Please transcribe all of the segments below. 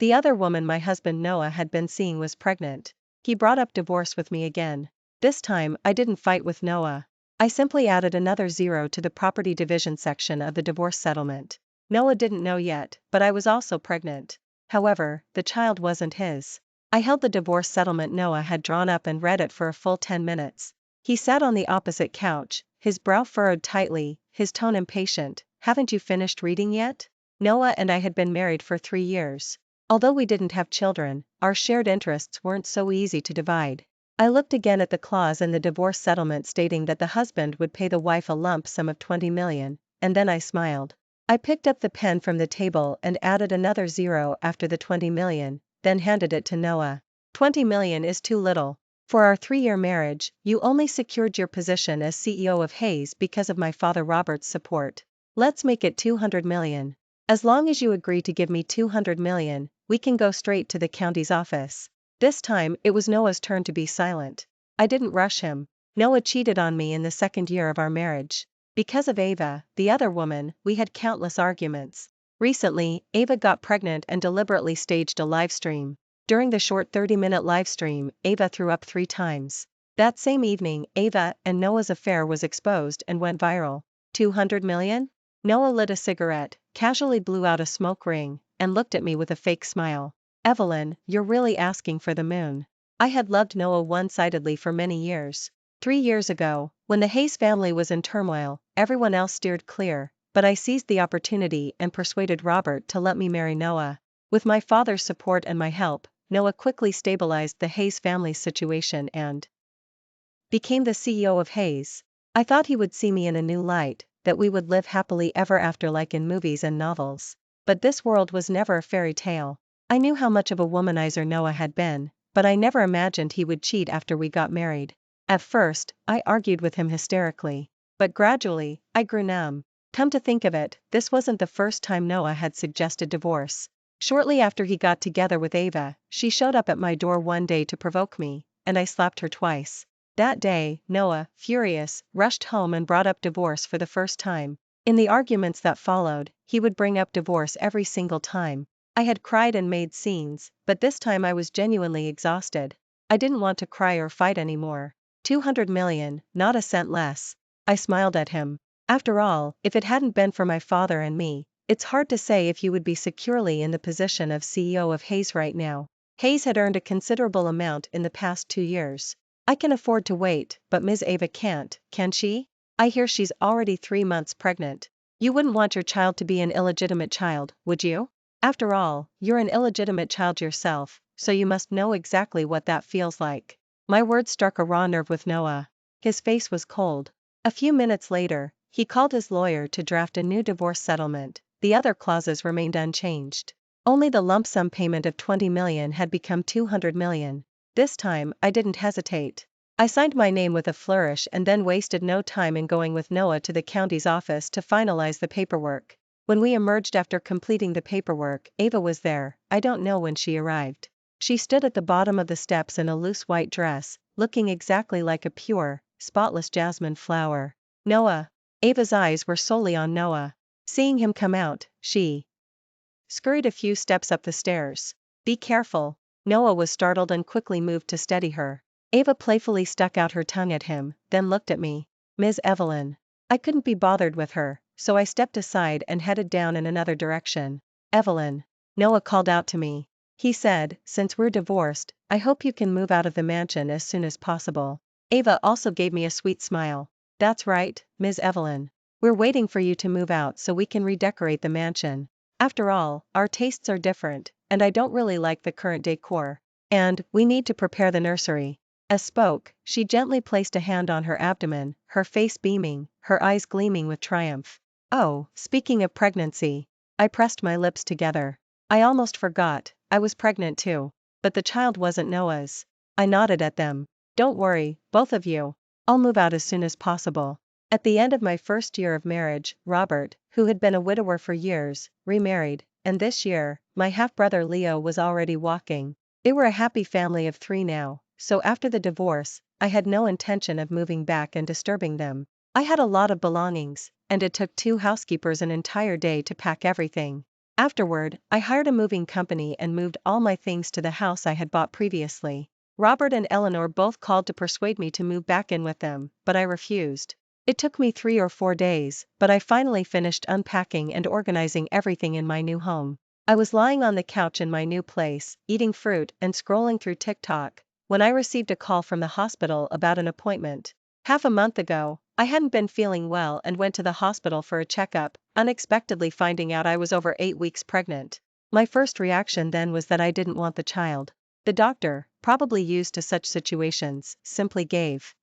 The other woman my husband Noah had been seeing was pregnant. He brought up divorce with me again. This time, I didn't fight with Noah. I simply added another zero to the property division section of the divorce settlement. Noah didn't know yet, but I was also pregnant. However, the child wasn't his. I held the divorce settlement Noah had drawn up and read it for a full 10 minutes. He sat on the opposite couch, his brow furrowed tightly, his tone impatient. Haven't you finished reading yet? Noah and I had been married for 3 years. Although we didn't have children, our shared interests weren't so easy to divide. I looked again at the clause in the divorce settlement stating that the husband would pay the wife a lump sum of 20 million, and then I smiled. I picked up the pen from the table and added another zero after the 20 million, then handed it to Noah. 20 million is too little. For our 3-year marriage, you only secured your position as CEO of Hayes because of my father Robert's support. Let's make it 200 million. As long as you agree to give me 200 million, we can go straight to the county's office. This time, it was Noah's turn to be silent. I didn't rush him. Noah cheated on me in the 2nd year of our marriage. Because of Ava, the other woman, we had countless arguments. Recently, Ava got pregnant and deliberately staged a live stream. During the short 30-minute live stream, Ava threw up 3 times. That same evening, Ava and Noah's affair was exposed and went viral. 200 million? Noah lit a cigarette, casually blew out a smoke ring, and looked at me with a fake smile. Evelyn, you're really asking for the moon. I had loved Noah one-sidedly for many years. 3 years ago, when the Hayes family was in turmoil, everyone else steered clear, but I seized the opportunity and persuaded Robert to let me marry Noah. With my father's support and my help, Noah quickly stabilized the Hayes family's situation and became the CEO of Hayes. I thought he would see me in a new light, that we would live happily ever after like in movies and novels. But this world was never a fairy tale. I knew how much of a womanizer Noah had been, but I never imagined he would cheat after we got married. At first, I argued with him hysterically. But gradually, I grew numb. Come to think of it, this wasn't the first time Noah had suggested divorce. Shortly after he got together with Ava, she showed up at my door one day to provoke me, and I slapped her twice. That day, Noah, furious, rushed home and brought up divorce for the first time. In the arguments that followed, he would bring up divorce every single time. I had cried and made scenes, but this time I was genuinely exhausted. I didn't want to cry or fight anymore. 200 million, not a cent less. I smiled at him. After all, if it hadn't been for my father and me, it's hard to say if you would be securely in the position of CEO of Hayes right now. Hayes had earned a considerable amount in the past 2 years. I can afford to wait, but Ms. Ava can't, can she? I hear she's already 3 months pregnant. You wouldn't want your child to be an illegitimate child, would you? After all, you're an illegitimate child yourself, so you must know exactly what that feels like. My words struck a raw nerve with Noah. His face was cold. A few minutes later, he called his lawyer to draft a new divorce settlement. The other clauses remained unchanged. Only the lump sum payment of 20 million had become 200 million. This time, I didn't hesitate. I signed my name with a flourish and then wasted no time in going with Noah to the county's office to finalize the paperwork. When we emerged after completing the paperwork, Ava was there. I don't know when she arrived. She stood at the bottom of the steps in a loose white dress, looking exactly like a pure, spotless jasmine flower. Noah. Ava's eyes were solely on Noah. Seeing him come out, she scurried a few steps up the stairs. Be careful. Noah was startled and quickly moved to steady her. Ava playfully stuck out her tongue at him, then looked at me. Ms. Evelyn. I couldn't be bothered with her, so I stepped aside and headed down in another direction. Evelyn. Noah called out to me. He said, since we're divorced, I hope you can move out of the mansion as soon as possible. Ava also gave me a sweet smile. That's right, Ms. Evelyn. We're waiting for you to move out so we can redecorate the mansion. After all, our tastes are different, and I don't really like the current decor. And, we need to prepare the nursery. As spoke, she gently placed a hand on her abdomen, her face beaming, her eyes gleaming with triumph. Oh, speaking of pregnancy. I pressed my lips together. I almost forgot, I was pregnant too. But the child wasn't Noah's. I nodded at them. Don't worry, both of you. I'll move out as soon as possible. At the end of my first year of marriage, Robert, who had been a widower for years, remarried, and this year, my half-brother Leo was already walking. They were a happy family of 3 now, so after the divorce, I had no intention of moving back and disturbing them. I had a lot of belongings, and it took 2 housekeepers an entire day to pack everything. Afterward, I hired a moving company and moved all my things to the house I had bought previously. Robert and Eleanor both called to persuade me to move back in with them, but I refused. It took me 3 or 4 days, but I finally finished unpacking and organizing everything in my new home. I was lying on the couch in my new place, eating fruit and scrolling through TikTok, when I received a call from the hospital about an appointment. Half a month ago, I hadn't been feeling well and went to the hospital for a checkup, unexpectedly finding out I was over 8 weeks pregnant. My first reaction then was that I didn't want the child. The doctor, probably used to such situations, simply gave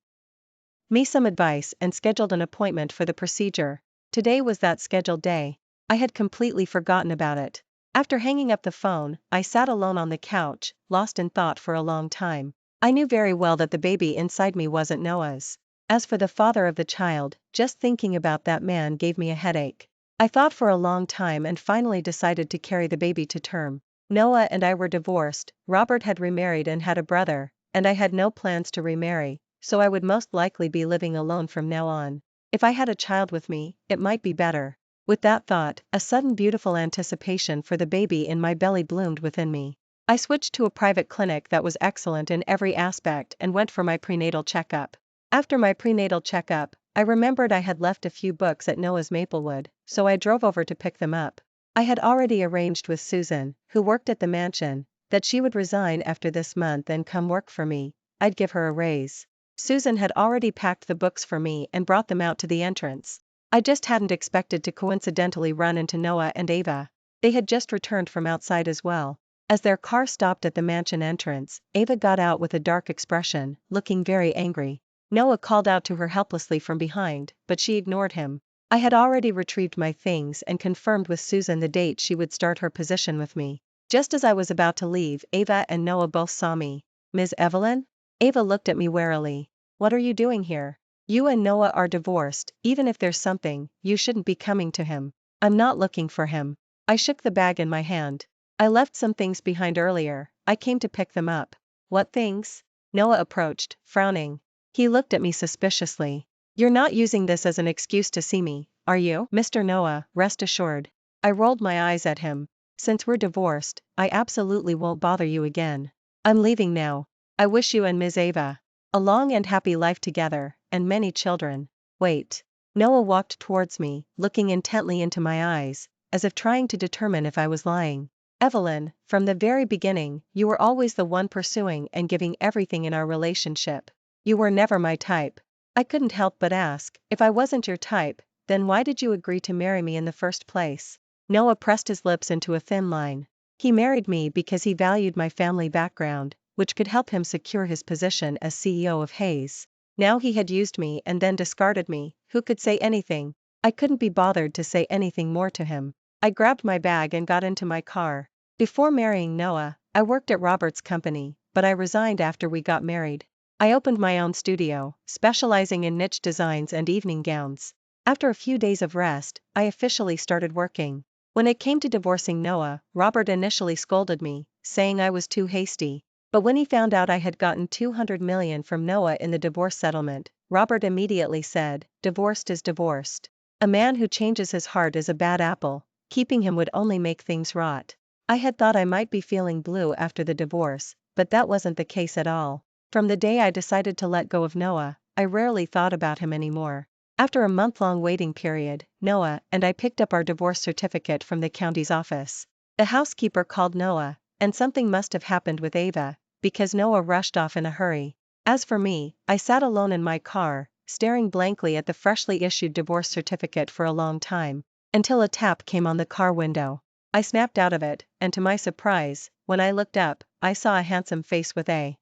me some advice and scheduled an appointment for the procedure. Today was that scheduled day. I had completely forgotten about it. After hanging up the phone, I sat alone on the couch, lost in thought for a long time. I knew very well that the baby inside me wasn't Noah's. As for the father of the child, just thinking about that man gave me a headache. I thought for a long time and finally decided to carry the baby to term. Noah and I were divorced, Robert had remarried and had a brother, and I had no plans to remarry, so I would most likely be living alone from now on. If I had a child with me, it might be better. With that thought, a sudden beautiful anticipation for the baby in my belly bloomed within me. I switched to a private clinic that was excellent in every aspect and went for my prenatal checkup. After my prenatal checkup, I remembered I had left a few books at Noah's Maplewood, so I drove over to pick them up. I had already arranged with Susan, who worked at the mansion, that she would resign after this month and come work for me. I'd give her a raise. Susan had already packed the books for me and brought them out to the entrance. I just hadn't expected to coincidentally run into Noah and Ava. They had just returned from outside as well. As their car stopped at the mansion entrance, Ava got out with a dark expression, looking very angry. Noah called out to her helplessly from behind, but she ignored him. I had already retrieved my things and confirmed with Susan the date she would start her position with me. Just as I was about to leave, Ava and Noah both saw me. "Ms. Evelyn?" Ava looked at me warily. "What are you doing here? You and Noah are divorced, even if there's something, you shouldn't be coming to him." "I'm not looking for him." I shook the bag in my hand. "I left some things behind earlier, I came to pick them up." "What things?" Noah approached, frowning. He looked at me suspiciously. "You're not using this as an excuse to see me, are you?" "Mr. Noah, rest assured." I rolled my eyes at him. "Since we're divorced, I absolutely won't bother you again. I'm leaving now. I wish you and Ms. Ava a long and happy life together, and many children." "Wait." Noah walked towards me, looking intently into my eyes, as if trying to determine if I was lying. "Evelyn, from the very beginning, you were always the one pursuing and giving everything in our relationship. You were never my type." I couldn't help but ask, "If I wasn't your type, then why did you agree to marry me in the first place?" Noah pressed his lips into a thin line. "He married me because he valued my family background, which could help him secure his position as CEO of Hayes. Now he had used me and then discarded me. Who could say anything?" I couldn't be bothered to say anything more to him. I grabbed my bag and got into my car. Before marrying Noah, I worked at Robert's company, but I resigned after we got married. I opened my own studio, specializing in niche designs and evening gowns. After a few days of rest, I officially started working. When it came to divorcing Noah, Robert initially scolded me, saying I was too hasty. But when he found out I had gotten $200 million from Noah in the divorce settlement, Robert immediately said, "Divorced is divorced. A man who changes his heart is a bad apple. Keeping him would only make things rot." I had thought I might be feeling blue after the divorce, but that wasn't the case at all. From the day I decided to let go of Noah, I rarely thought about him anymore. After a month-long waiting period, Noah and I picked up our divorce certificate from the county's office. The housekeeper called Noah, and something must have happened with Ava, because Noah rushed off in a hurry. As for me, I sat alone in my car, staring blankly at the freshly issued divorce certificate for a long time, until a tap came on the car window. I snapped out of it, and to my surprise, when I looked up, I saw a handsome face with a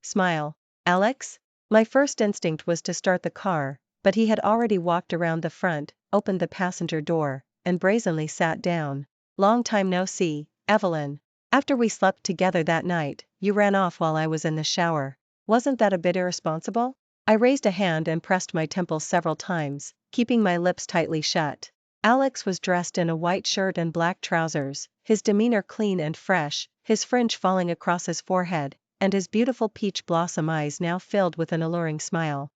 smile. "Alex?" My first instinct was to start the car, but he had already walked around the front, opened the passenger door, and brazenly sat down. "Long time no see, Evelyn. After we slept together that night, you ran off while I was in the shower. Wasn't that a bit irresponsible?" I raised a hand and pressed my temples several times, keeping my lips tightly shut. Alex was dressed in a white shirt and black trousers, his demeanor clean and fresh, his fringe falling across his forehead, and his beautiful peach blossom eyes now filled with an alluring smile.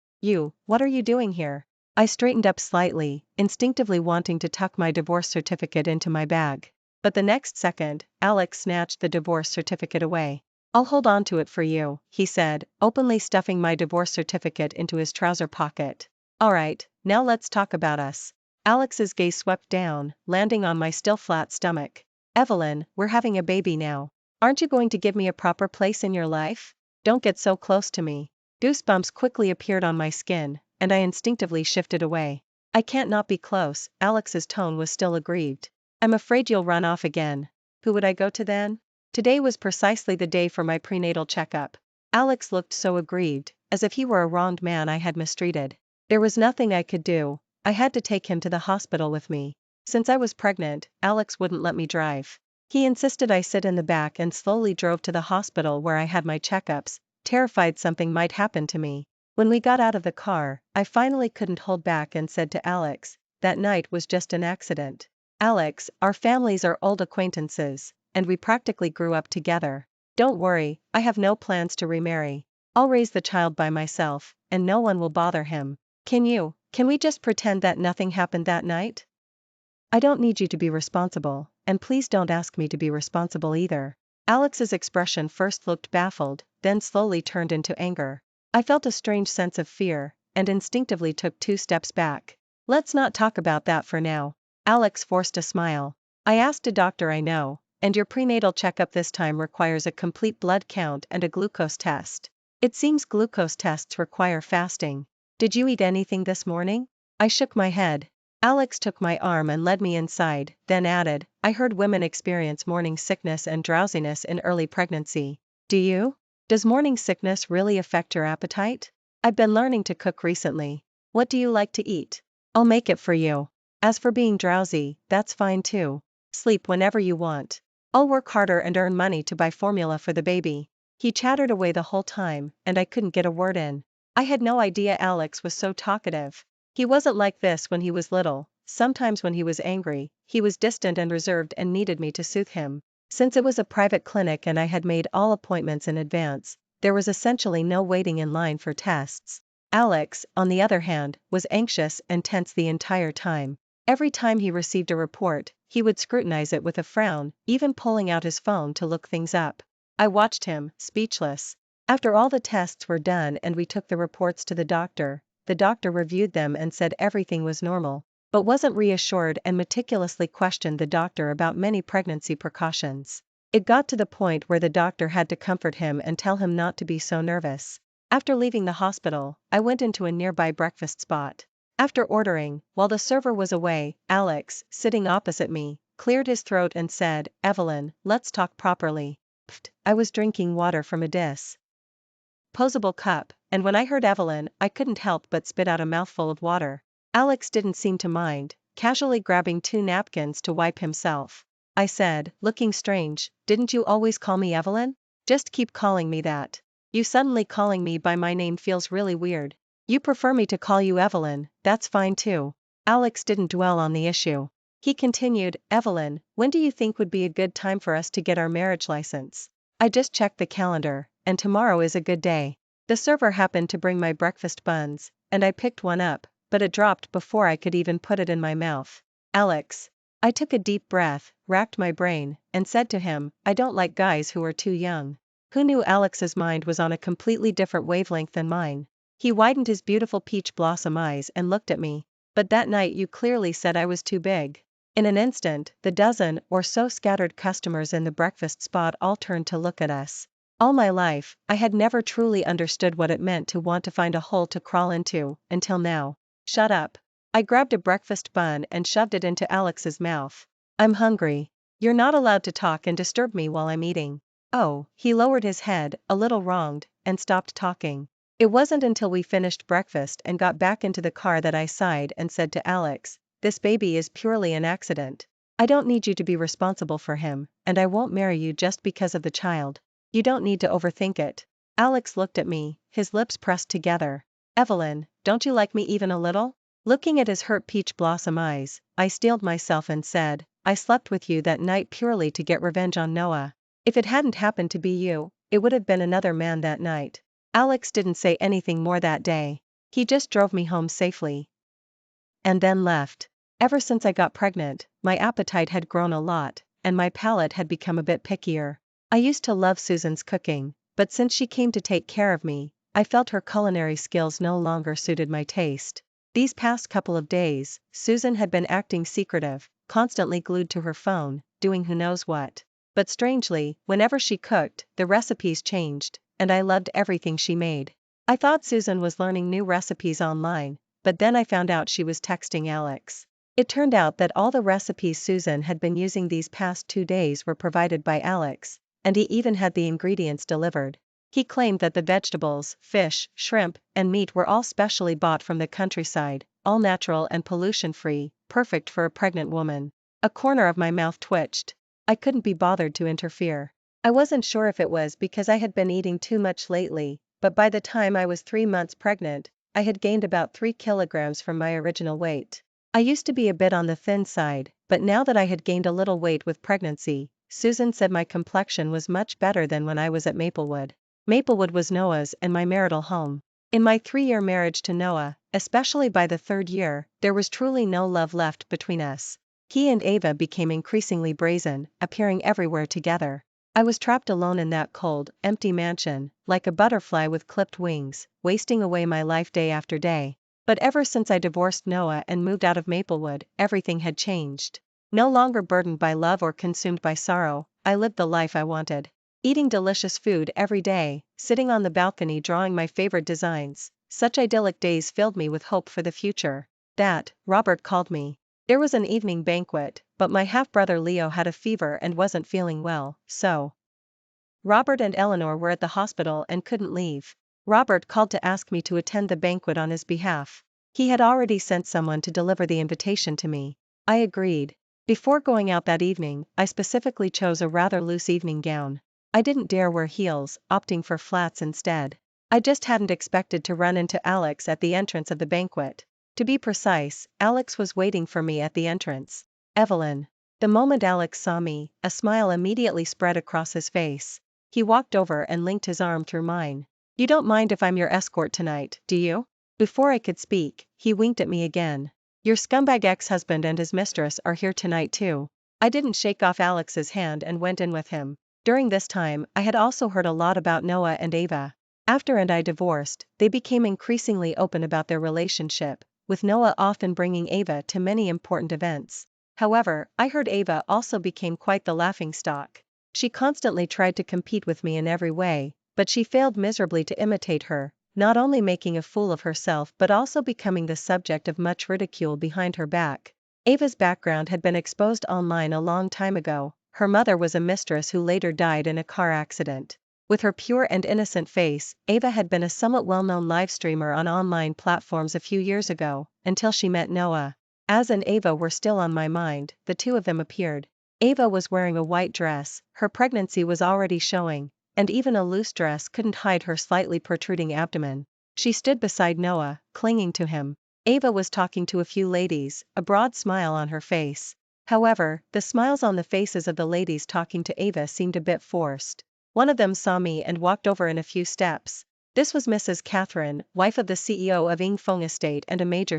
What are you doing here?" I straightened up slightly, instinctively wanting to tuck my divorce certificate into my bag. But the next second, Alex snatched the divorce certificate away. I'll hold on to it for you, he said, openly stuffing my divorce certificate into his trouser pocket. Alright, now let's talk about us. Alex's gaze swept down, landing on my still flat stomach. Evelyn, we're having a baby now. Aren't you going to give me a proper place in your life? Don't get so close to me. Goosebumps quickly appeared on my skin, and I instinctively shifted away. I can't not be close, Alex's tone was still aggrieved. I'm afraid you'll run off again. Who would I go to then? Today was precisely the day for my prenatal checkup. Alex looked so aggrieved, as if he were a wronged man I had mistreated. There was nothing I could do. I had to take him to the hospital with me. Since I was pregnant, Alex wouldn't let me drive. He insisted I sit in the back and slowly drove to the hospital where I had my checkups, terrified something might happen to me. When we got out of the car, I finally couldn't hold back and said to Alex, that night was just an accident. Alex, our families are old acquaintances, and we practically grew up together. Don't worry, I have no plans to remarry. I'll raise the child by myself, and no one will bother him. Can we just pretend that nothing happened that night? I don't need you to be responsible, and please don't ask me to be responsible either. Alex's expression first looked baffled, then slowly turned into anger. I felt a strange sense of fear, and instinctively took 2 steps back. Let's not talk about that for now. Alex forced a smile. I asked a doctor I know, and your prenatal checkup this time requires a complete blood count and a glucose test. It seems glucose tests require fasting. Did you eat anything this morning? I shook my head. Alex took my arm and led me inside, then added, I heard women experience morning sickness and drowsiness in early pregnancy. Do you? Does morning sickness really affect your appetite? I've been learning to cook recently. What do you like to eat? I'll make it for you. As for being drowsy, that's fine too. Sleep whenever you want. I'll work harder and earn money to buy formula for the baby. He chattered away the whole time, and I couldn't get a word in. I had no idea Alex was so talkative. He wasn't like this when he was little. Sometimes when he was angry, he was distant and reserved and needed me to soothe him. Since it was a private clinic and I had made all appointments in advance, there was essentially no waiting in line for tests. Alex, on the other hand, was anxious and tense the entire time. Every time he received a report, he would scrutinize it with a frown, even pulling out his phone to look things up. I watched him, speechless. After all the tests were done and we took the reports to the doctor reviewed them and said everything was normal, but wasn't reassured and meticulously questioned the doctor about many pregnancy precautions. It got to the point where the doctor had to comfort him and tell him not to be so nervous. After leaving the hospital, I went into a nearby breakfast spot. After ordering, while the server was away, Alex, sitting opposite me, cleared his throat and said, Evelyn, let's talk properly. Pfft, I was drinking water from a disposable cup, and when I heard Evelyn, I couldn't help but spit out a mouthful of water. Alex didn't seem to mind, casually grabbing 2 napkins to wipe himself. I said, looking strange, didn't you always call me Evelyn? Just keep calling me that. You suddenly calling me by my name feels really weird. You prefer me to call you Evelyn, that's fine too. Alex didn't dwell on the issue. He continued, Evelyn, when do you think would be a good time for us to get our marriage license? I just checked the calendar, and tomorrow is a good day. The server happened to bring my breakfast buns, and I picked one up, but it dropped before I could even put it in my mouth. Alex. I took a deep breath, racked my brain, and said to him, I don't like guys who are too young. Who knew Alex's mind was on a completely different wavelength than mine? He widened his beautiful peach blossom eyes and looked at me. But that night you clearly said I was too big. In an instant, the dozen or so scattered customers in the breakfast spot all turned to look at us. All my life, I had never truly understood what it meant to want to find a hole to crawl into, until now. Shut up. I grabbed a breakfast bun and shoved it into Alex's mouth. I'm hungry. You're not allowed to talk and disturb me while I'm eating. Oh, he lowered his head, a little wronged, and stopped talking. It wasn't until we finished breakfast and got back into the car that I sighed and said to Alex, this baby is purely an accident. I don't need you to be responsible for him, and I won't marry you just because of the child. You don't need to overthink it. Alex looked at me, his lips pressed together. Evelyn, don't you like me even a little? Looking at his hurt peach blossom eyes, I steeled myself and said, I slept with you that night purely to get revenge on Noah. If it hadn't happened to be you, it would have been another man that night. Alex didn't say anything more that day. He just drove me home safely. And then left. Ever since I got pregnant, my appetite had grown a lot, and my palate had become a bit pickier. I used to love Susan's cooking, but since she came to take care of me, I felt her culinary skills no longer suited my taste. These past couple of days, Susan had been acting secretive, constantly glued to her phone, doing who knows what. But strangely, whenever she cooked, the recipes changed, and I loved everything she made. I thought Susan was learning new recipes online, but then I found out she was texting Alex. It turned out that all the recipes Susan had been using these past 2 days were provided by Alex, and he even had the ingredients delivered. He claimed that the vegetables, fish, shrimp, and meat were all specially bought from the countryside, all natural and pollution-free, perfect for a pregnant woman. A corner of my mouth twitched. I couldn't be bothered to interfere. I wasn't sure if it was because I had been eating too much lately, but by the time I was 3 months pregnant, I had gained about 3 kilograms from my original weight. I used to be a bit on the thin side, but now that I had gained a little weight with pregnancy, Susan said my complexion was much better than when I was at Maplewood. Maplewood was Noah's and my marital home. In my 3-year marriage to Noah, especially by the 3rd year, there was truly no love left between us. He and Ava became increasingly brazen, appearing everywhere together. I was trapped alone in that cold, empty mansion, like a butterfly with clipped wings, wasting away my life day after day. But ever since I divorced Noah and moved out of Maplewood, everything had changed. No longer burdened by love or consumed by sorrow, I lived the life I wanted. Eating delicious food every day, sitting on the balcony drawing my favorite designs, such idyllic days filled me with hope for the future. Robert called me. There was an evening banquet, but my half-brother Leo had a fever and wasn't feeling well, so Robert and Eleanor were at the hospital and couldn't leave. Robert called to ask me to attend the banquet on his behalf. He had already sent someone to deliver the invitation to me. I agreed. Before going out that evening, I specifically chose a rather loose evening gown. I didn't dare wear heels, opting for flats instead. I just hadn't expected to run into Alex at the entrance of the banquet. To be precise, Alex was waiting for me at the entrance. Evelyn. The moment Alex saw me, a smile immediately spread across his face. He walked over and linked his arm through mine. You don't mind if I'm your escort tonight, do you? Before I could speak, he winked at me again. Your scumbag ex-husband and his mistress are here tonight too. I didn't shake off Alex's hand and went in with him. During this time, I had also heard a lot about Noah and Ava. After and I divorced, they became increasingly open about their relationship, with Noah often bringing Ava to many important events. However, I heard Ava also became quite the laughingstock. She constantly tried to compete with me in every way, but she failed miserably to imitate her, not only making a fool of herself but also becoming the subject of much ridicule behind her back. Ava's background had been exposed online a long time ago. Her mother was a mistress who later died in a car accident. With her pure and innocent face, Ava had been a somewhat well-known live streamer on online platforms a few years ago, until she met Noah. As and Ava were still on my mind, the two of them appeared. Ava was wearing a white dress, her pregnancy was already showing, and even a loose dress couldn't hide her slightly protruding abdomen. She stood beside Noah, clinging to him. Ava was talking to a few ladies, a broad smile on her face. However, the smiles on the faces of the ladies talking to Ava seemed a bit forced. One of them saw me and walked over in a few steps. This was Mrs. Catherine, wife of the CEO of Ing Fong Estate and a major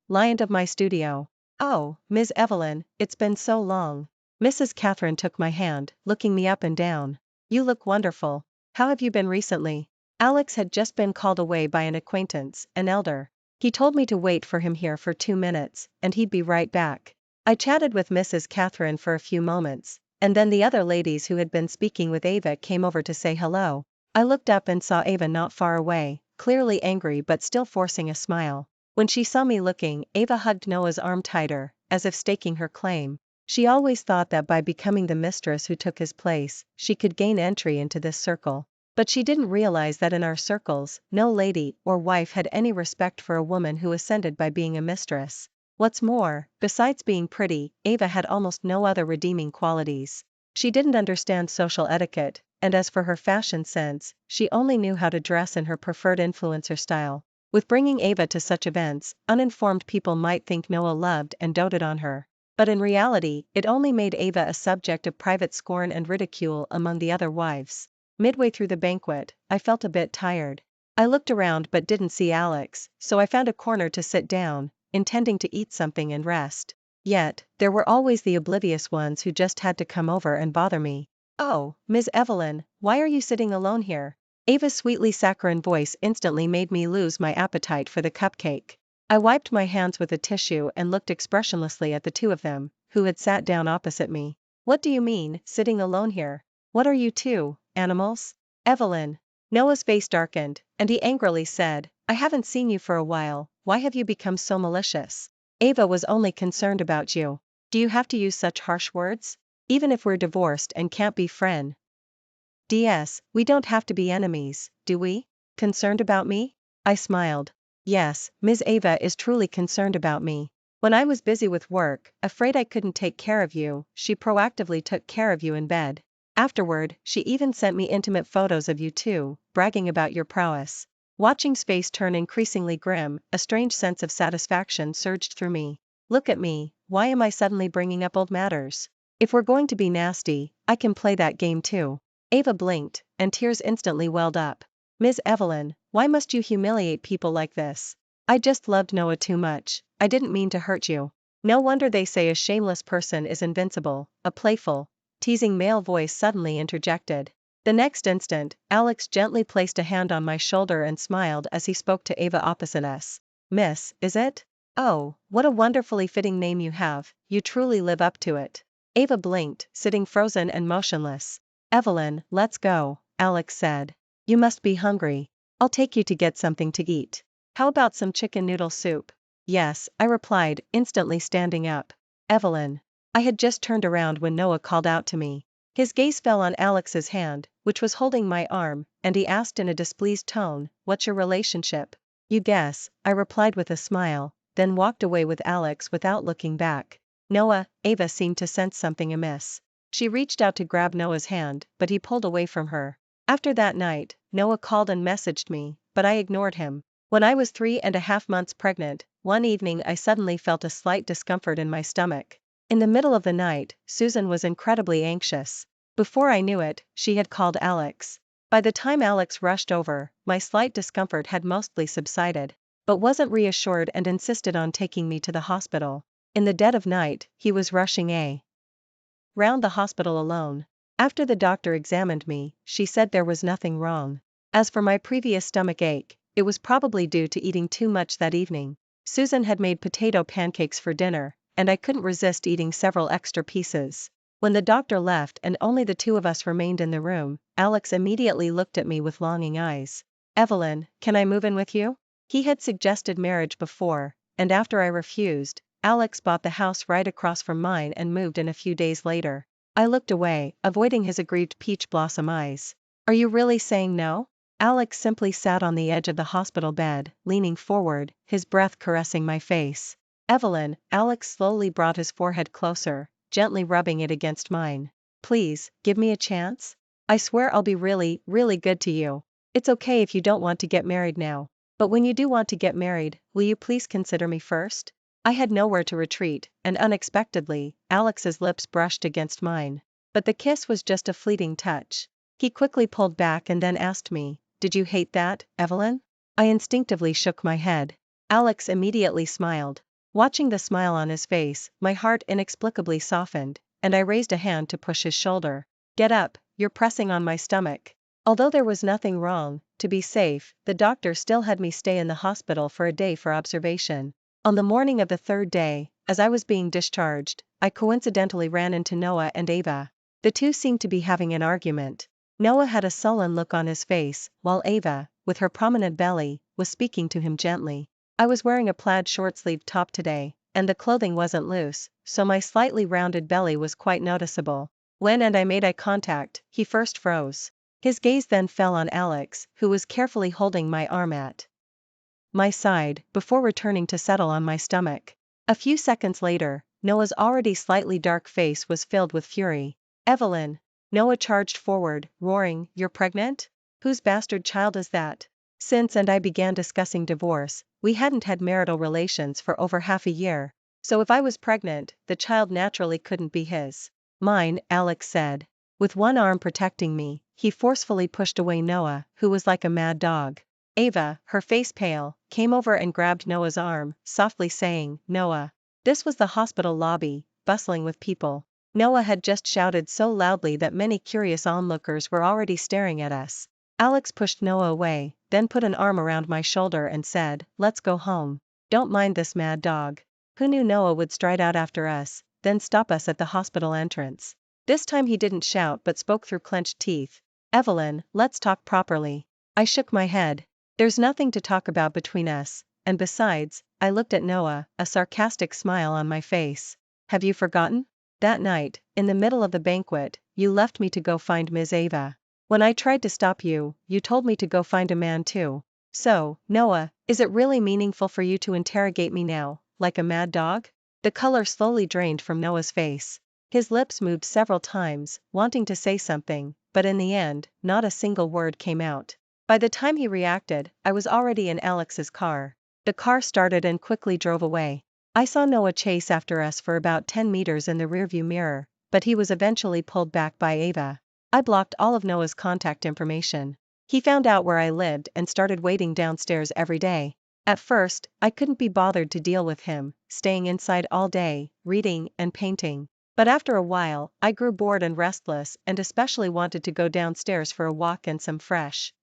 client of my studio. Oh, Ms. Evelyn, it's been so long. Mrs. Catherine took my hand, looking me up and down. You look wonderful. How have you been recently? Alex had just been called away by an acquaintance, an elder. He told me to wait for him here for 2 minutes, and he'd be right back. I chatted with Mrs. Catherine for a few moments, and then the other ladies who had been speaking with Ava came over to say hello. I looked up and saw Ava not far away, clearly angry but still forcing a smile. When she saw me looking, Ava hugged Noah's arm tighter, as if staking her claim. She always thought that by becoming the mistress who took his place, she could gain entry into this circle. But she didn't realize that in our circles, no lady or wife had any respect for a woman who ascended by being a mistress. What's more, besides being pretty, Ava had almost no other redeeming qualities. She didn't understand social etiquette, and as for her fashion sense, she only knew how to dress in her preferred influencer style. With bringing Ava to such events, uninformed people might think Noah loved and doted on her. But in reality, it only made Ava a subject of private scorn and ridicule among the other wives. Midway through the banquet, I felt a bit tired. I looked around but didn't see Alex, so I found a corner to sit down, intending to eat something and rest. Yet, there were always the oblivious ones who just had to come over and bother me. "Oh, Ms. Evelyn, why are you sitting alone here?" Ava's sweetly saccharine voice instantly made me lose my appetite for the cupcake. I wiped my hands with a tissue and looked expressionlessly at the two of them, who had sat down opposite me. "What do you mean, sitting alone here? What are you two, animals?" "Evelyn." Noah's face darkened, and he angrily said, "I haven't seen you for a while, why have you become so malicious?" "Ava was only concerned about you. Do you have to use such harsh words? Even if we're divorced and can't be friends, we don't have to be enemies, do we?" "Concerned about me?" I smiled. "Yes, Ms. Ava is truly concerned about me. When I was busy with work, afraid I couldn't take care of you, she proactively took care of you in bed. Afterward, she even sent me intimate photos of you two, bragging about your prowess." Watching's face turn increasingly grim, a strange sense of satisfaction surged through me. Look at me, why am I suddenly bringing up old matters? If we're going to be nasty, I can play that game too. Ava blinked, and tears instantly welled up. "Ms. Evelyn, why must you humiliate people like this? I just loved Noah too much, I didn't mean to hurt you." "No wonder they say a shameless person is invincible," a playful, teasing male voice suddenly interjected. The next instant, Alex gently placed a hand on my shoulder and smiled as he spoke to Ava opposite us. "Miss, is it? Oh, what a wonderfully fitting name you have, you truly live up to it." Ava blinked, sitting frozen and motionless. "Evelyn, let's go," Alex said. "You must be hungry. I'll take you to get something to eat. How about some chicken noodle soup?" "Yes," I replied, instantly standing up. "Evelyn." I had just turned around when Noah called out to me. His gaze fell on Alex's hand, which was holding my arm, and he asked in a displeased tone, "What's your relationship?" "You guess," I replied with a smile, then walked away with Alex without looking back. Ava seemed to sense something amiss. She reached out to grab Noah's hand, but he pulled away from her. After that night, Noah called and messaged me, but I ignored him. When I was 3.5 months pregnant, one evening I suddenly felt a slight discomfort in my stomach. In the middle of the night, Susan was incredibly anxious. Before I knew it, she had called Alex. By the time Alex rushed over, my slight discomfort had mostly subsided, but wasn't reassured and insisted on taking me to the hospital. In the dead of night, he was rushing round the hospital alone. After the doctor examined me, she said there was nothing wrong. As for my previous stomach ache, it was probably due to eating too much that evening. Susan had made potato pancakes for dinner, and I couldn't resist eating several extra pieces. When the doctor left and only the two of us remained in the room, Alex immediately looked at me with longing eyes. "Evelyn, can I move in with you?" He had suggested marriage before, and after I refused, Alex bought the house right across from mine and moved in a few days later. I looked away, avoiding his aggrieved peach blossom eyes. "Are you really saying no?" Alex simply sat on the edge of the hospital bed, leaning forward, his breath caressing my face. "Evelyn," Alex slowly brought his forehead closer, gently rubbing it against mine. "Please, give me a chance. I swear I'll be really, really good to you. It's okay if you don't want to get married now. But when you do want to get married, will you please consider me first?" I had nowhere to retreat, and unexpectedly, Alex's lips brushed against mine. But the kiss was just a fleeting touch. He quickly pulled back and then asked me, "Did you hate that, Evelyn?" I instinctively shook my head. Alex immediately smiled. Watching the smile on his face, my heart inexplicably softened, and I raised a hand to push his shoulder. "Get up, you're pressing on my stomach." Although there was nothing wrong, to be safe, the doctor still had me stay in the hospital for a day for observation. On the morning of the third day, as I was being discharged, I coincidentally ran into Noah and Ava. The two seemed to be having an argument. Noah had a sullen look on his face, while Ava, with her prominent belly, was speaking to him gently. I was wearing a plaid short-sleeved top today, and the clothing wasn't loose, so my slightly rounded belly was quite noticeable. When I made eye contact, he first froze. His gaze then fell on Alex, who was carefully holding my arm at my side, before returning to settle on my stomach. A few seconds later, Noah's already slightly dark face was filled with fury. "Evelyn!" Noah charged forward, roaring, "You're pregnant? Whose bastard child is that?" Since I began discussing divorce, we hadn't had marital relations for over half a year. So if I was pregnant, the child naturally couldn't be his. "Mine," Alex said. With one arm protecting me, he forcefully pushed away Noah, who was like a mad dog. Ava, her face pale, came over and grabbed Noah's arm, softly saying, "Noah, This was the hospital lobby, bustling with people. Noah had just shouted so loudly that many curious onlookers were already staring at us. Alex pushed Noah away, then put an arm around my shoulder and said, "Let's go home. Don't mind this mad dog." Who knew Noah would stride out after us, then stop us at the hospital entrance. This time he didn't shout but spoke through clenched teeth. "Evelyn, let's talk properly." I shook my head. "There's nothing to talk about between us, and besides," I looked at Noah, a sarcastic smile on my face. "Have you forgotten? That night, in the middle of the banquet, you left me to go find Ms. Ava. When I tried to stop you, you told me to go find a man too. So, Noah, is it really meaningful for you to interrogate me now, like a mad dog?" The color slowly drained from Noah's face. His lips moved several times, wanting to say something, but in the end, not a single word came out. By the time he reacted, I was already in Alex's car. The car started and quickly drove away. I saw Noah chase after us for about 10 meters in the rearview mirror, but he was eventually pulled back by Ava. I blocked all of Noah's contact information. He found out where I lived and started waiting downstairs every day. At first, I couldn't be bothered to deal with him, staying inside all day, reading and painting. But after a while, I grew bored and restless and especially wanted to go downstairs for a walk and some fresh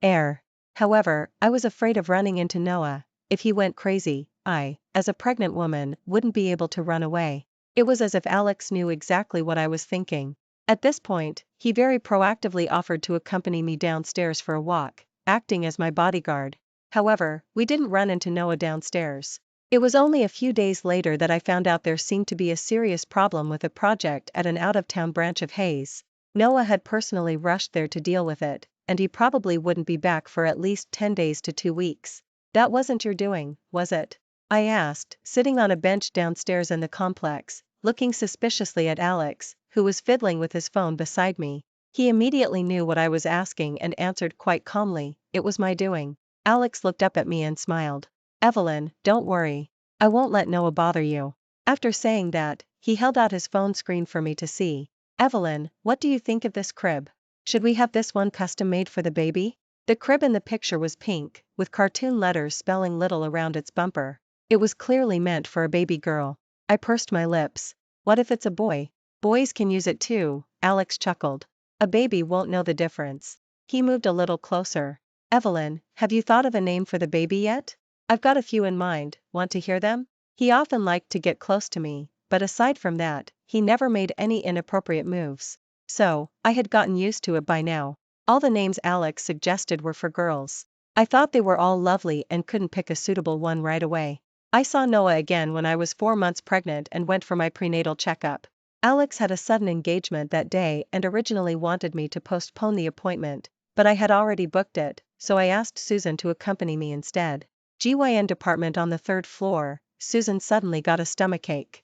air. However, I was afraid of running into Noah. If he went crazy, I, as a pregnant woman, wouldn't be able to run away. It was as if Alex knew exactly what I was thinking. At this point, he very proactively offered to accompany me downstairs for a walk, acting as my bodyguard. However, we didn't run into Noah downstairs. It was only a few days later that I found out there seemed to be a serious problem with a project at an out-of-town branch of Hayes. Noah had personally rushed there to deal with it, and he probably wouldn't be back for at least 10 days to 2 weeks. "That wasn't your doing, was it?" I asked, sitting on a bench downstairs in the complex, looking suspiciously at Alex, who was fiddling with his phone beside me. He immediately knew what I was asking and answered quite calmly, "It was my doing." Alex looked up at me and smiled. "Evelyn, don't worry. I won't let Noah bother you." After saying that, he held out his phone screen for me to see. "Evelyn, what do you think of this crib? Should we have this one custom made for the baby?" The crib in the picture was pink, with cartoon letters spelling little around its bumper. It was clearly meant for a baby girl. I pursed my lips. "What if it's a boy? Boys can use it too," Alex chuckled. "A baby won't know the difference." He moved a little closer. "Evelyn, have you thought of a name for the baby yet?" "I've got a few in mind, want to hear them?" He often liked to get close to me, but aside from that, he never made any inappropriate moves. So, I had gotten used to it by now. All the names Alex suggested were for girls. I thought they were all lovely and couldn't pick a suitable one right away. I saw Noah again when I was 4 months pregnant and went for my prenatal checkup. Alex had a sudden engagement that day and originally wanted me to postpone the appointment, but I had already booked it, so I asked Susan to accompany me instead. GYN department on the 3rd floor. Susan suddenly got a stomachache.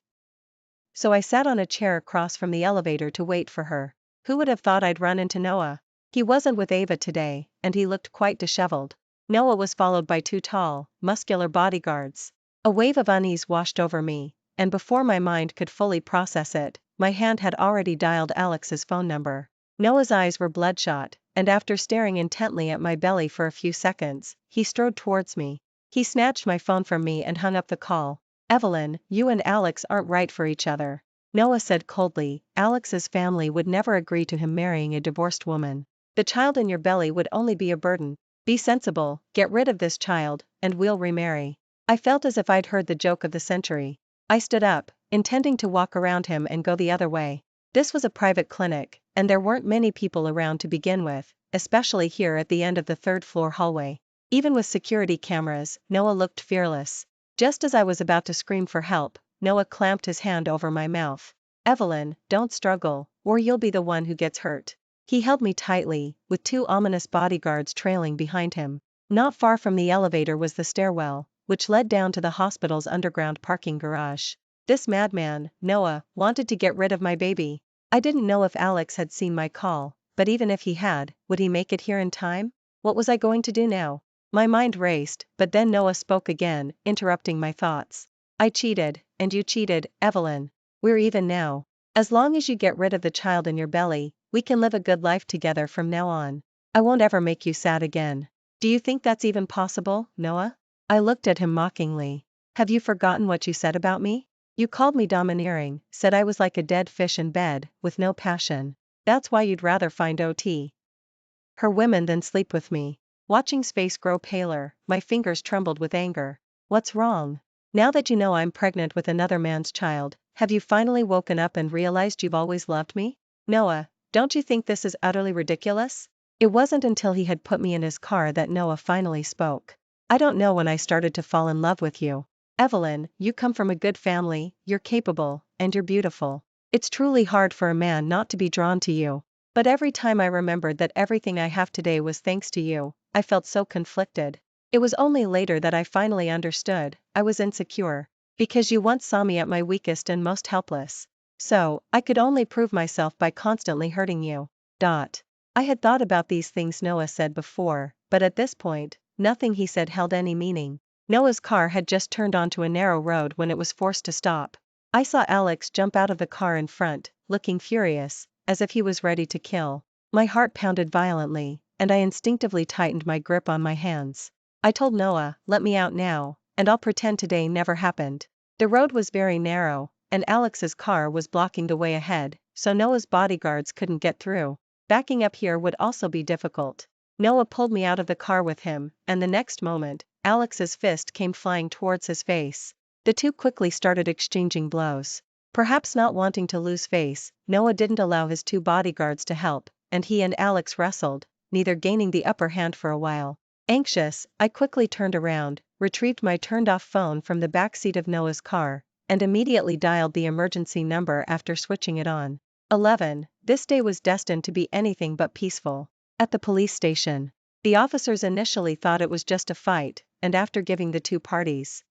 So I sat on a chair across from the elevator to wait for her. Who would have thought I'd run into Noah? He wasn't with Ava today, and he looked quite disheveled. Noah was followed by 2 tall, muscular bodyguards. A wave of unease washed over me, and before my mind could fully process it, my hand had already dialed Alex's phone number. Noah's eyes were bloodshot, and after staring intently at my belly for a few seconds, he strode towards me. He snatched my phone from me and hung up the call. "Evelyn, you and Alex aren't right for each other," Noah said coldly. "Alex's family would never agree to him marrying a divorced woman. The child in your belly would only be a burden. Be sensible, get rid of this child, and we'll remarry." I felt as if I'd heard the joke of the century. I stood up, intending to walk around him and go the other way. This was a private clinic, and there weren't many people around to begin with, especially here at the end of the 3rd floor hallway. Even with security cameras, Noah looked fearless. Just as I was about to scream for help, Noah clamped his hand over my mouth. "Evelyn, don't struggle, or you'll be the one who gets hurt." He held me tightly, with 2 ominous bodyguards trailing behind him. Not far from the elevator was the stairwell, which led down to the hospital's underground parking garage. This madman, Noah, wanted to get rid of my baby. I didn't know if Alex had seen my call, but even if he had, would he make it here in time? What was I going to do now? My mind raced, but then Noah spoke again, interrupting my thoughts. "I cheated, and you cheated, Evelyn. We're even now. As long as you get rid of the child in your belly, we can live a good life together from now on. I won't ever make you sad again. Do you think that's even possible, Noah?" I looked at him mockingly. Have you forgotten what you said about me? You called me domineering, said I was like a dead fish in bed, with no passion. That's why you'd rather find her women than sleep with me. Watching's face grow paler, my fingers trembled with anger. What's wrong? Now that you know I'm pregnant with another man's child, have you finally woken up and realized you've always loved me? Noah, don't you think this is utterly ridiculous? It wasn't until he had put me in his car that Noah finally spoke. I don't know when I started to fall in love with you. Evelyn, you come from a good family, you're capable, and you're beautiful. It's truly hard for a man not to be drawn to you. But every time I remembered that everything I have today was thanks to you, I felt so conflicted. It was only later that I finally understood, I was insecure. Because you once saw me at my weakest and most helpless. So, I could only prove myself by constantly hurting you. I had thought about these things Noah said before, but at this point, nothing he said held any meaning. Noah's car had just turned onto a narrow road when it was forced to stop. I saw Alex jump out of the car in front, looking furious, as if he was ready to kill. My heart pounded violently, and I instinctively tightened my grip on my hands. I told Noah, let me out now, and I'll pretend today never happened. The road was very narrow, and Alex's car was blocking the way ahead, so Noah's bodyguards couldn't get through. Backing up here would also be difficult. Noah pulled me out of the car with him, and the next moment, Alex's fist came flying towards his face. The two quickly started exchanging blows. Perhaps not wanting to lose face, Noah didn't allow his two bodyguards to help, and he and Alex wrestled, neither gaining the upper hand for a while. Anxious, I quickly turned around, retrieved my turned-off phone from the back seat of Noah's car, and immediately dialed the emergency number after switching it on. 11. This day was destined to be anything but peaceful. At the police station, the officers initially thought it was just a fight, and after giving the two parties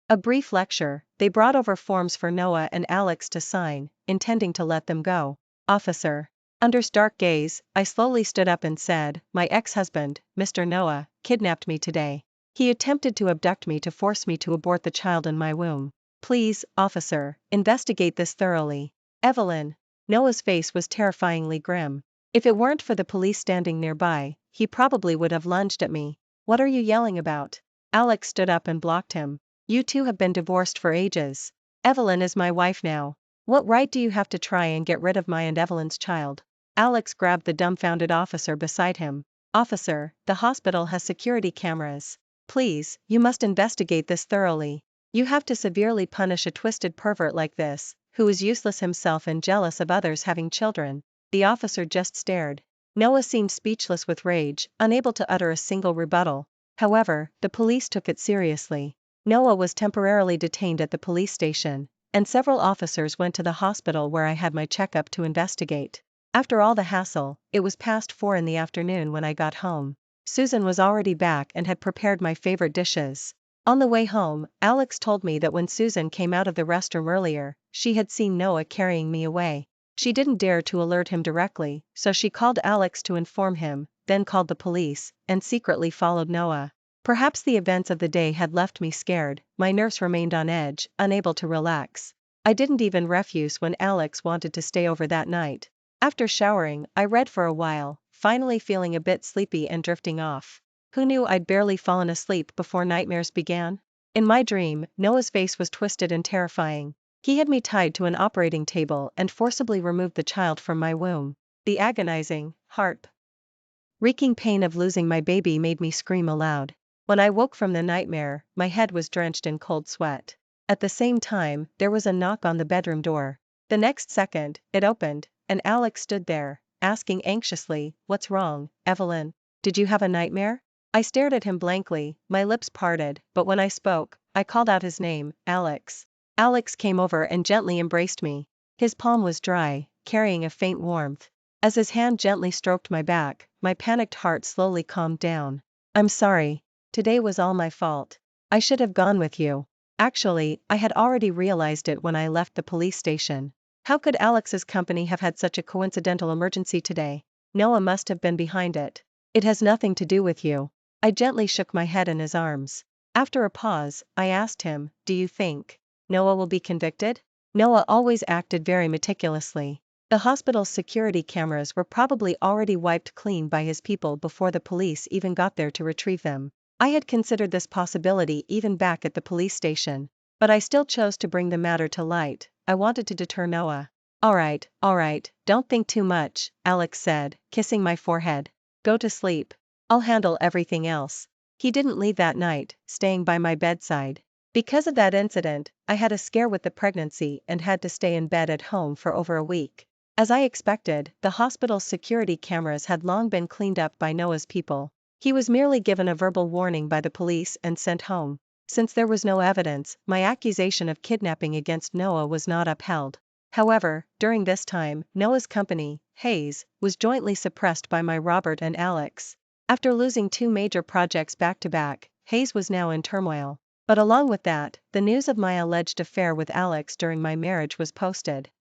a brief lecture, they brought over forms for Noah and Alex to sign, intending to let them go. Officer. Under stark gaze, I slowly stood up and said, my ex-husband, Mr. Noah, kidnapped me today. He attempted to abduct me to force me to abort the child in my womb. Please, officer, investigate this thoroughly. Evelyn. Noah's face was terrifyingly grim. If it weren't for the police standing nearby, he probably would have lunged at me. What are you yelling about? Alex stood up and blocked him. You two have been divorced for ages. Evelyn is my wife now. What right do you have to try and get rid of my and Evelyn's child? Alex grabbed the dumbfounded officer beside him. Officer, the hospital has security cameras. Please, you must investigate this thoroughly. You have to severely punish a twisted pervert like this, who is useless himself and jealous of others having children. The officer just stared. Noah seemed speechless with rage, unable to utter a single rebuttal. However, the police took it seriously. Noah was temporarily detained at the police station, and several officers went to the hospital where I had my checkup to investigate. After all the hassle, it was past 4 in the afternoon when I got home. Susan was already back and had prepared my favorite dishes. On the way home, Alex told me that when Susan came out of the restroom earlier, she had seen Noah carrying me away. She didn't dare to alert him directly, so she called Alex to inform him, then called the police, and secretly followed Noah. Perhaps the events of the day had left me scared, my nerves remained on edge, unable to relax. I didn't even refuse when Alex wanted to stay over that night. After showering, I read for a while, finally feeling a bit sleepy and drifting off. Who knew I'd barely fallen asleep before nightmares began? In my dream, Noah's face was twisted and terrifying. He had me tied to an operating table and forcibly removed the child from my womb. The agonizing, heart-wrenching pain of losing my baby made me scream aloud. When I woke from the nightmare, my head was drenched in cold sweat. At the same time, there was a knock on the bedroom door. The next second, it opened, and Alex stood there, asking anxiously, "What's wrong, Evelyn? Did you have a nightmare?" I stared at him blankly, my lips parted, but when I spoke, I called out his name, Alex. Alex came over and gently embraced me. His palm was dry, carrying a faint warmth. As his hand gently stroked my back, my panicked heart slowly calmed down. I'm sorry. Today was all my fault. I should have gone with you. Actually, I had already realized it when I left the police station. How could Alex's company have had such a coincidental emergency today? Noah must have been behind it. It has nothing to do with you. I gently shook my head in his arms. After a pause, I asked him, do you think Noah will be convicted? Noah always acted very meticulously. The hospital's security cameras were probably already wiped clean by his people before the police even got there to retrieve them. I had considered this possibility even back at the police station. But I still chose to bring the matter to light. I wanted to deter Noah. All right, don't think too much, Alex said, kissing my forehead. Go to sleep. I'll handle everything else. He didn't leave that night, staying by my bedside. Because of that incident, I had a scare with the pregnancy and had to stay in bed at home for over a week. As I expected, the hospital's security cameras had long been cleaned up by Noah's people. He was merely given a verbal warning by the police and sent home. Since there was no evidence, my accusation of kidnapping against Noah was not upheld. However, during this time, Noah's company, Hayes, was jointly suppressed by my Robert and Alex. After losing 2 major projects back-to-back, Hayes was now in turmoil. But along with that, the news of my alleged affair with Alex during my marriage was posted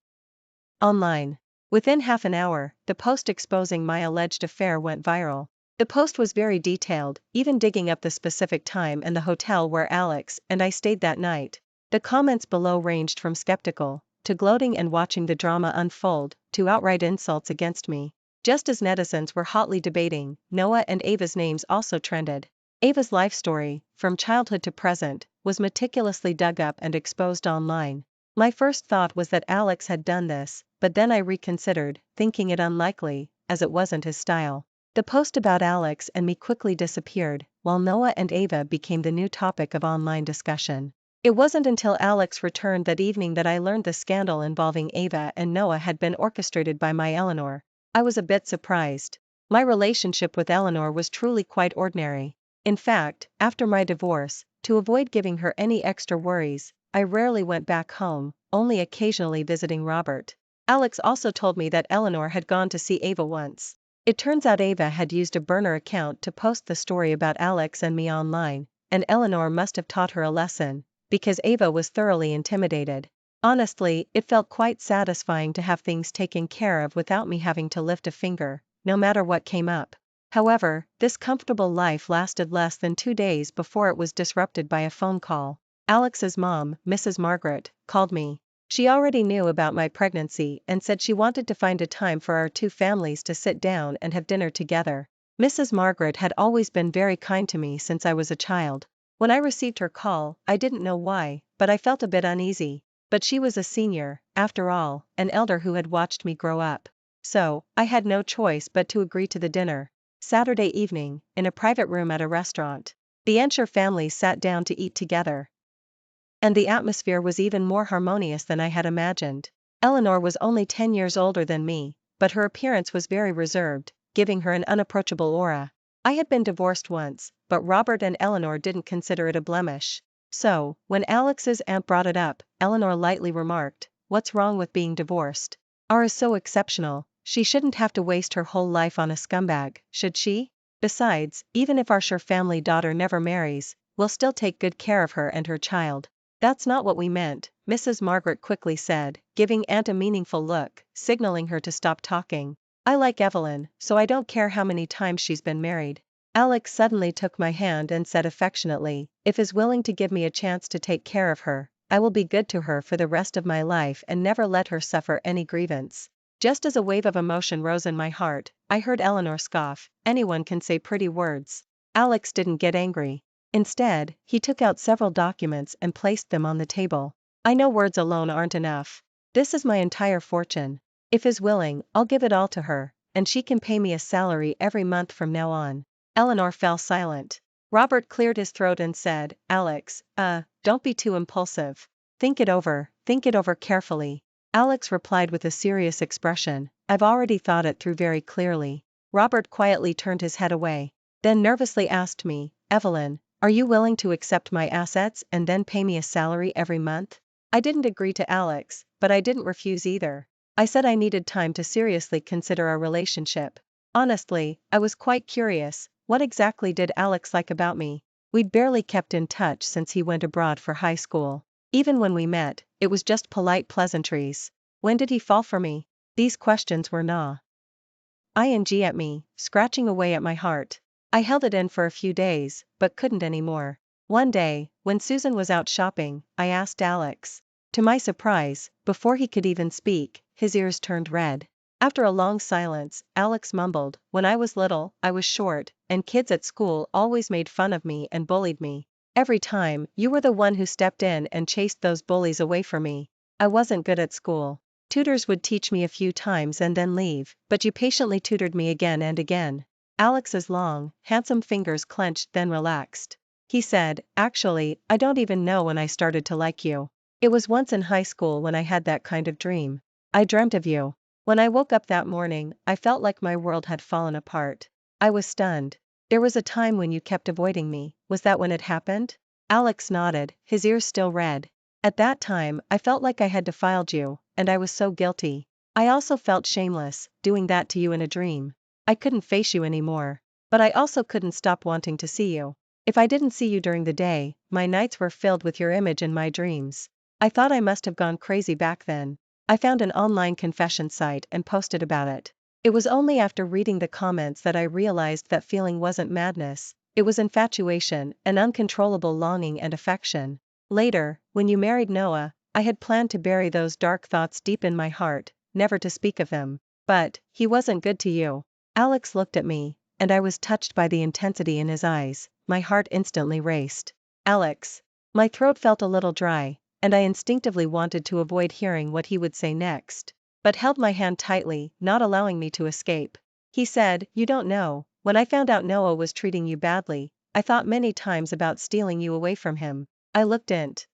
online. Within half an hour, the post exposing my alleged affair went viral. The post was very detailed, even digging up the specific time and the hotel where Alex and I stayed that night. The comments below ranged from skeptical to gloating and watching the drama unfold, to outright insults against me. Just as netizens were hotly debating, Noah and Ava's names also trended. Ava's life story, from childhood to present, was meticulously dug up and exposed online. My first thought was that Alex had done this, but then I reconsidered, thinking it unlikely, as it wasn't his style. The post about Alex and me quickly disappeared, while Noah and Ava became the new topic of online discussion. It wasn't until Alex returned that evening that I learned the scandal involving Ava and Noah had been orchestrated by my Eleanor. I was a bit surprised. My relationship with Eleanor was truly quite ordinary. In fact, after my divorce, to avoid giving her any extra worries, I rarely went back home, only occasionally visiting Robert. Alex also told me that Eleanor had gone to see Ava once. It turns out Ava had used a burner account to post the story about Alex and me online, and Eleanor must have taught her a lesson, because Ava was thoroughly intimidated. Honestly, it felt quite satisfying to have things taken care of without me having to lift a finger, no matter what came up. However, this comfortable life lasted less than 2 days before it was disrupted by a phone call. Alex's mom, Mrs. Margaret, called me. She already knew about my pregnancy and said she wanted to find a time for our 2 families to sit down and have dinner together. Mrs. Margaret had always been very kind to me since I was a child. When I received her call, I didn't know why, but I felt a bit uneasy. But she was a senior, after all, an elder who had watched me grow up. So, I had no choice but to agree to the dinner. Saturday evening, in a private room at a restaurant. The Ensure family sat down to eat together. And the atmosphere was even more harmonious than I had imagined. Eleanor was only 10 years older than me, but her appearance was very reserved, giving her an unapproachable aura. I had been divorced once, but Robert and Eleanor didn't consider it a blemish. So, when Alex's aunt brought it up, Eleanor lightly remarked, "What's wrong with being divorced? Our is so exceptional, she shouldn't have to waste her whole life on a scumbag, should she? Besides, even if our Sure family daughter never marries, we'll still take good care of her and her child." "That's not what we meant," Mrs. Margaret quickly said, giving Aunt a meaningful look, signaling her to stop talking. "I like Evelyn, so I don't care how many times she's been married." Alex suddenly took my hand and said affectionately, "If is willing to give me a chance to take care of her, I will be good to her for the rest of my life and never let her suffer any grievance." Just as a wave of emotion rose in my heart, I heard Eleanor scoff, "Anyone can say pretty words." Alex didn't get angry. Instead, he took out several documents and placed them on the table. "I know words alone aren't enough. This is my entire fortune. If is willing, I'll give it all to her, and she can pay me a salary every month from now on." Eleanor fell silent. Robert cleared his throat and said, "Alex, don't be too impulsive. Think it over carefully." Alex replied with a serious expression, "I've already thought it through very clearly." Robert quietly turned his head away. Then nervously asked me, "Evelyn, are you willing to accept my assets and then pay me a salary every month?" I didn't agree to Alex, but I didn't refuse either. I said I needed time to seriously consider our relationship. Honestly, I was quite curious, what exactly did Alex like about me? We'd barely kept in touch since he went abroad for high school. Even when we met, it was just polite pleasantries. When did he fall for me? These questions were gnawing at me, scratching away at my heart. I held it in for a few days, but couldn't anymore. One day, when Susan was out shopping, I asked Alex. To my surprise, before he could even speak, his ears turned red. After a long silence, Alex mumbled, "When I was little, I was short, and kids at school always made fun of me and bullied me. Every time, you were the one who stepped in and chased those bullies away from me. I wasn't good at school. Tutors would teach me a few times and then leave, but you patiently tutored me again and again." Alex's long, handsome fingers clenched then relaxed. He said, "Actually, I don't even know when I started to like you. It was once in high school when I had that kind of dream. I dreamt of you. When I woke up that morning, I felt like my world had fallen apart. I was stunned. There was a time when you kept avoiding me, was that when it happened?" Alex nodded, his ears still red. "At that time, I felt like I had defiled you, and I was so guilty. I also felt shameless, doing that to you in a dream. I couldn't face you anymore. But I also couldn't stop wanting to see you. If I didn't see you during the day, my nights were filled with your image in my dreams. I thought I must have gone crazy back then. I found an online confession site and posted about it. It was only after reading the comments that I realized that feeling wasn't madness, it was infatuation, an uncontrollable longing and affection. Later, when you married Noah, I had planned to bury those dark thoughts deep in my heart, never to speak of them. But, he wasn't good to you." Alex looked at me, and I was touched by the intensity in his eyes. My heart instantly raced. "Alex." My throat felt a little dry, and I instinctively wanted to avoid hearing what he would say next, but held my hand tightly, not allowing me to escape. He said, "You don't know, when I found out Noah was treating you badly, I thought many times about stealing you away from him." I looked into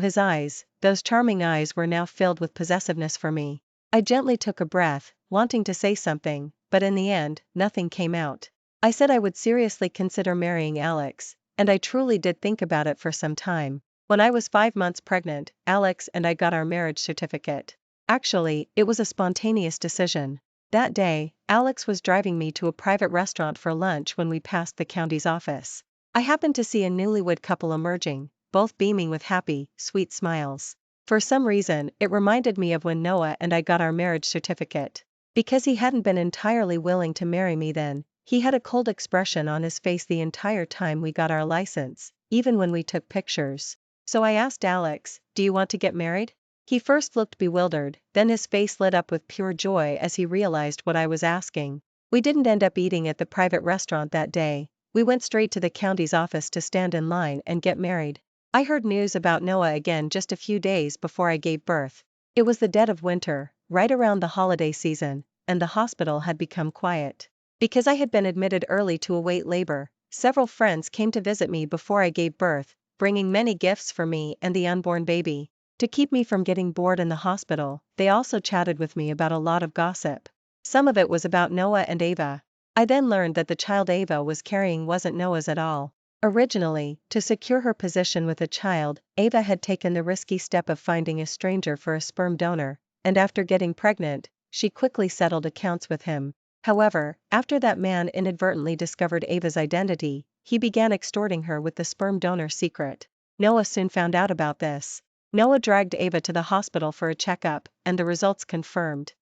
his eyes, those charming eyes were now filled with possessiveness for me. I gently took a breath, wanting to say something, but in the end, nothing came out. I said I would seriously consider marrying Alex, and I truly did think about it for some time. When I was 5 months pregnant, Alex and I got our marriage certificate. Actually, it was a spontaneous decision. That day, Alex was driving me to a private restaurant for lunch when we passed the county's office. I happened to see a newlywed couple emerging, both beaming with happy, sweet smiles. For some reason, it reminded me of when Noah and I got our marriage certificate. Because he hadn't been entirely willing to marry me then, he had a cold expression on his face the entire time we got our license, even when we took pictures. So I asked Alex, "Do you want to get married?" He first looked bewildered, then his face lit up with pure joy as he realized what I was asking. We didn't end up eating at the private restaurant that day. We went straight to the county's office to stand in line and get married. I heard news about Noah again just a few days before I gave birth. It was the dead of winter, right around the holiday season, and the hospital had become quiet. Because I had been admitted early to await labor, several friends came to visit me before I gave birth, bringing many gifts for me and the unborn baby. To keep me from getting bored in the hospital, they also chatted with me about a lot of gossip. Some of it was about Noah and Ava. I then learned that the child Ava was carrying wasn't Noah's at all. Originally, to secure her position with a child, Ava had taken the risky step of finding a stranger for a sperm donor, and after getting pregnant, she quickly settled accounts with him. However, after that man inadvertently discovered Ava's identity, he began extorting her with the sperm donor secret. Noah soon found out about this. Noah dragged Ava to the hospital for a checkup, and the results confirmed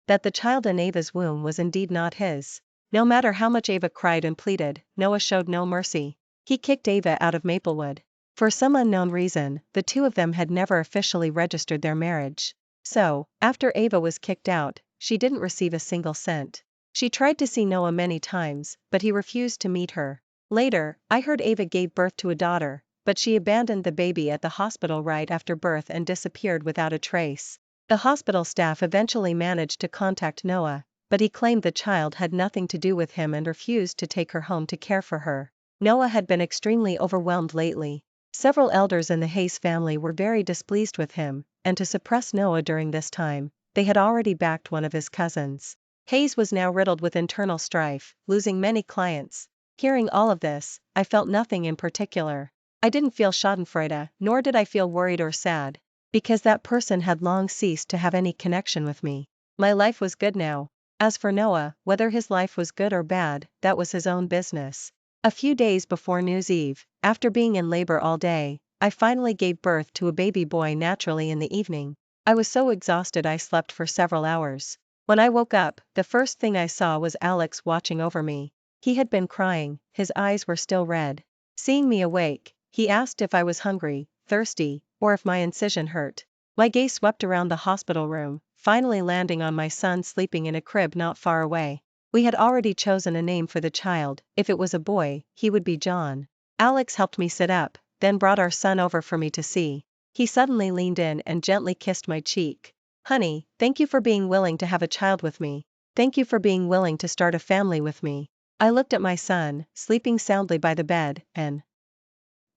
that the child in Ava's womb was indeed not his. No matter how much Ava cried and pleaded, Noah showed no mercy. He kicked Ava out of Maplewood. For some unknown reason, the two of them had never officially registered their marriage. So, after Ava was kicked out, she didn't receive a single cent. She tried to see Noah many times, but he refused to meet her. Later, I heard Ava gave birth to a daughter, but she abandoned the baby at the hospital right after birth and disappeared without a trace. The hospital staff eventually managed to contact Noah, but he claimed the child had nothing to do with him and refused to take her home to care for her. Noah had been extremely overwhelmed lately. Several elders in the Hayes family were very displeased with him, and to suppress Noah during this time, they had already backed one of his cousins. Hayes was now riddled with internal strife, losing many clients. Hearing all of this, I felt nothing in particular. I didn't feel schadenfreude, nor did I feel worried or sad, because that person had long ceased to have any connection with me. My life was good now. As for Noah, whether his life was good or bad, that was his own business. A few days before New Year's Eve, after being in labor all day, I finally gave birth to a baby boy naturally in the evening. I was so exhausted I slept for several hours. When I woke up, the first thing I saw was Alex watching over me. He had been crying, his eyes were still red. Seeing me awake, he asked if I was hungry, thirsty, or if my incision hurt. My gaze swept around the hospital room, finally landing on my son sleeping in a crib not far away. We had already chosen a name for the child. If it was a boy, he would be John. Alex helped me sit up, then brought our son over for me to see. He suddenly leaned in and gently kissed my cheek. Honey, thank you for being willing to have a child with me. Thank you for being willing to start a family with me. I looked at my son, sleeping soundly by the bed, and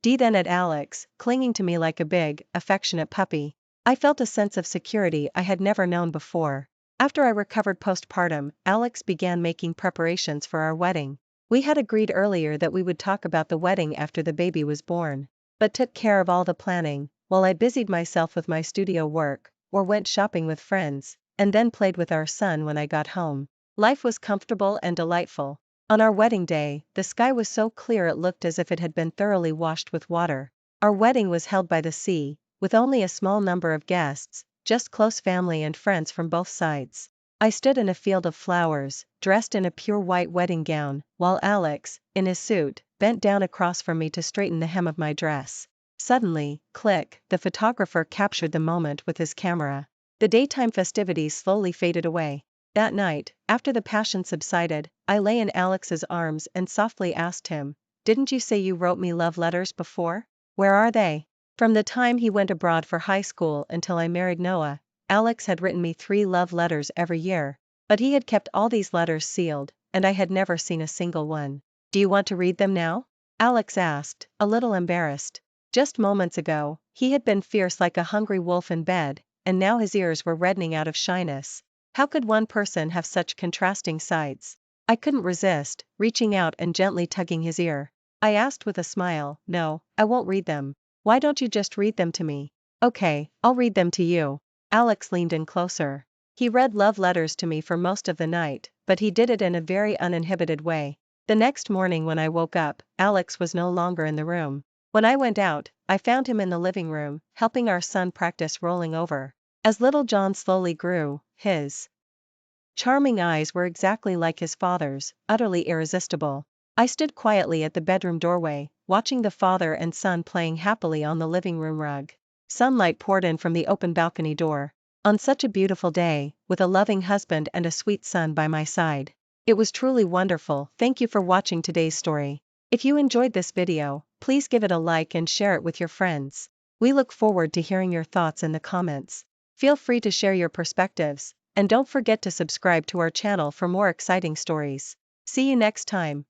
then at Alex, clinging to me like a big, affectionate puppy. I felt a sense of security I had never known before. After I recovered postpartum, Alex began making preparations for our wedding. We had agreed earlier that we would talk about the wedding after the baby was born, but took care of all the planning, while I busied myself with my studio work, or went shopping with friends, and then played with our son when I got home. Life was comfortable and delightful. On our wedding day, the sky was so clear it looked as if it had been thoroughly washed with water. Our wedding was held by the sea, with only a small number of guests, just close family and friends from both sides. I stood in a field of flowers, dressed in a pure white wedding gown, while Alex, in his suit, bent down across from me to straighten the hem of my dress. Suddenly, click, the photographer captured the moment with his camera. The daytime festivities slowly faded away. That night, after the passion subsided, I lay in Alex's arms and softly asked him, "Didn't you say you wrote me love letters before? Where are they?" From the time he went abroad for high school until I married Noah, Alex had written me 3 love letters every year. But he had kept all these letters sealed, and I had never seen a single one. "Do you want to read them now?" Alex asked, a little embarrassed. Just moments ago, he had been fierce like a hungry wolf in bed, and now his ears were reddening out of shyness. How could one person have such contrasting sides? I couldn't resist, reaching out and gently tugging his ear. I asked with a smile, "No, I won't read them. Why don't you just read them to me?" "Okay, I'll read them to you." Alex leaned in closer. He read love letters to me for most of the night, but he did it in a very uninhibited way. The next morning when I woke up, Alex was no longer in the room. When I went out, I found him in the living room, helping our son practice rolling over. As little John slowly grew, his charming eyes were exactly like his father's, utterly irresistible. I stood quietly at the bedroom doorway, watching the father and son playing happily on the living room rug. Sunlight poured in from the open balcony door. On such a beautiful day, with a loving husband and a sweet son by my side. It was truly wonderful. Thank you for watching today's story. If you enjoyed this video, please give it a like and share it with your friends. We look forward to hearing your thoughts in the comments. Feel free to share your perspectives, and don't forget to subscribe to our channel for more exciting stories. See you next time.